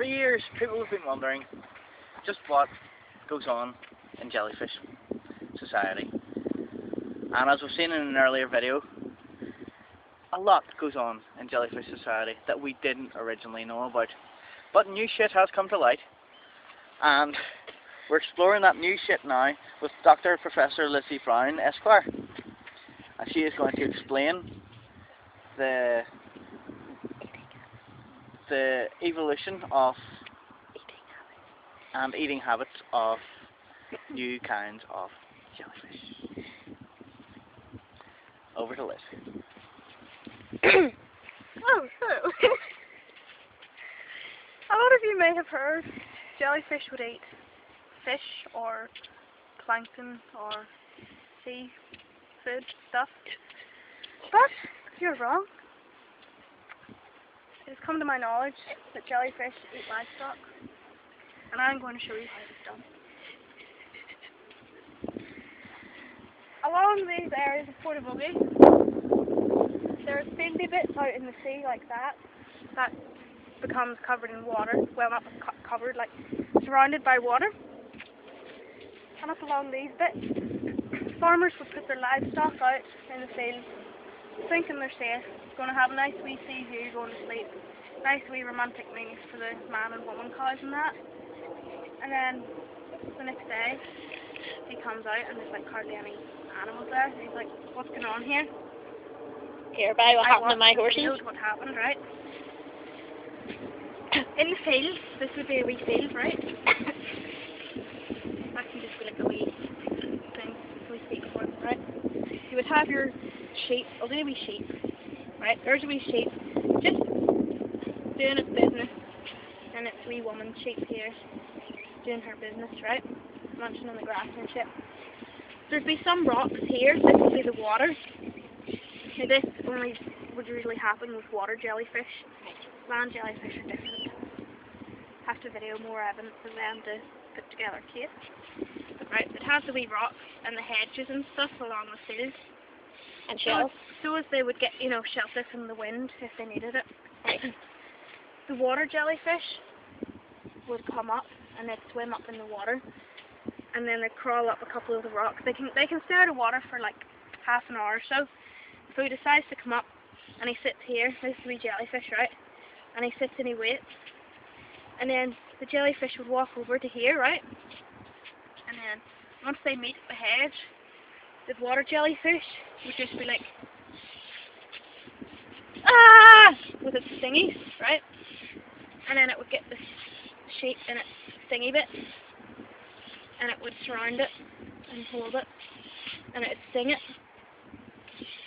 For years, people have been wondering just what goes on in jellyfish society. And as we've seen in an earlier video, a lot goes on in jellyfish society that we didn't originally know about. But new shit has come to light, and we're exploring that new shit now with Dr. Professor Lizzie Brown, Esquire. And she is going to explain the evolution of and eating habits of new kinds of jellyfish. Over to Liz. Oh, so a lot of you may have heard jellyfish would eat fish or plankton or sea food stuff, but you're wrong. It has come to my knowledge that jellyfish eat livestock, and I'm going to show you how it's done. Along these areas of portavogie, there are sandy bits out in the sea like that becomes covered in water. Well, not covered, like surrounded by water. And up along these bits, farmers would put their livestock out in the field, thinking they're safe, going to have a nice wee sea view going to sleep, nice wee romantic meals for the man and woman cows and that. And then the next day, he comes out and there's like hardly any animals there. And he's like, "What's going on here?" Hereby, what happened to my horses? What happened, right? In the field, this would be a wee field, right? That can just be like a wee thing, a wee speak for it, right? You would have your sheep, I'll do a wee sheep, right? There's a wee sheep, just doing its business, and it's a wee woman sheep here, doing her business, right? Munching on the grass and shit. There'd be some rocks here, this would be the water. Now this only would usually happen with water jellyfish. Land jellyfish are different. Have to video more evidence of them to put together a case. Right, they'd have the wee rocks and the hedges and stuff along the field. And shells. So as they would get, shelter from the wind if they needed it. Right. The water jellyfish would come up and they'd swim up in the water. And then they'd crawl up a couple of the rocks. They can stay out of water for like half an hour or so. So he decides to come up and he sits here. This is the wee jellyfish, right? And he sits and he waits. And then the jellyfish would walk over to here, right? And then once they meet the hedge, the water jellyfish would just be like, "Ah!" with its stingies, right? And then it would get the sheep in its stingy bit, and it would surround it and hold it, and it would sting it.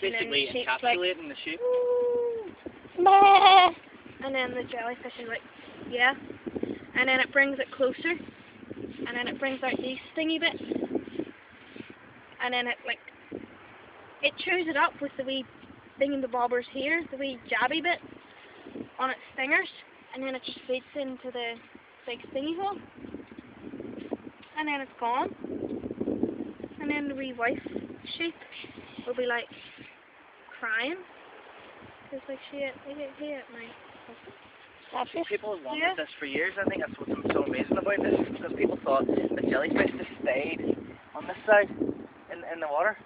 Basically encapsulating the sheep. Meh. And then the jellyfish is like, yeah. And then it brings it closer. And then it brings out these stingy bits. And then it chews it up with the wee thingy-the-bobbers here, the wee jabby bit on its stingers. And then it just feeds into the big stingy hole. And then it's gone. And then the wee wife sheep will be like crying. Because like she ate my husband. People have wanted this for years. I think that's what's so amazing about this, because people thought the jellyfish just stayed on this side in the water.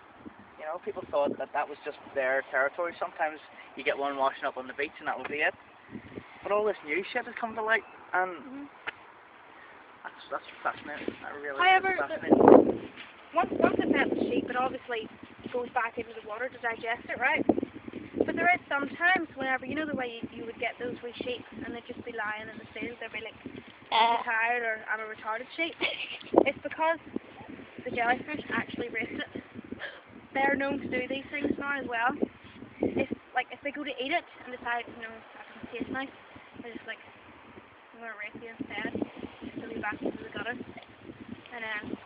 People thought that was just their territory. Sometimes you get one washing up on the beach and that would be it. But all this new shit has come to light, and that's fascinating. That really However, is fascinating. Once it met the sheep, it obviously goes back into the water to digest it, right? But there is sometimes whenever, the way you would get those wee sheep and they'd just be lying in the field, they'd be like, "I'm tired," or "I'm a retarded sheep." It's because the jellyfish actually race it. They're known to do these things now as well. If they go to eat it and decide, that doesn't taste nice, they're just like, "I'm going to race you instead," just to be back into the gutter. And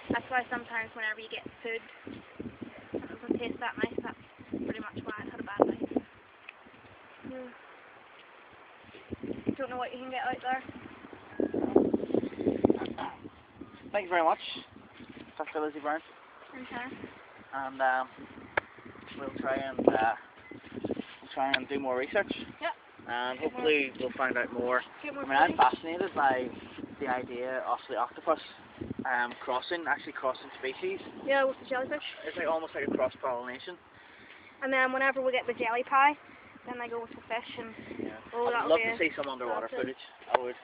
that's why sometimes whenever you get food that doesn't taste that nice, that's pretty much why it had a bad life. Don't know what you can get out there. Thank you very much, Dr. Lizzie Brown. Okay. And we'll try and do more research. Yep. and hopefully we'll find out more. Get more I mean, I'm footage. fascinated by the idea of the octopus crossing species. Yeah, with the jellyfish. It's like almost like a cross-pollination. And then whenever we get the jelly pie, then I go with the fish and Yeah. I'd love to see some underwater that's it. footage. I would.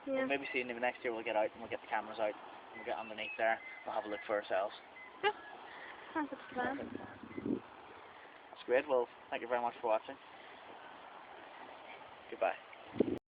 Yeah. Maybe see maybe next year we'll get out and we'll get the cameras out and we'll get underneath there. We'll have a look for ourselves. Sounds like a plan. That's great. Well, thank you very much for watching. Goodbye.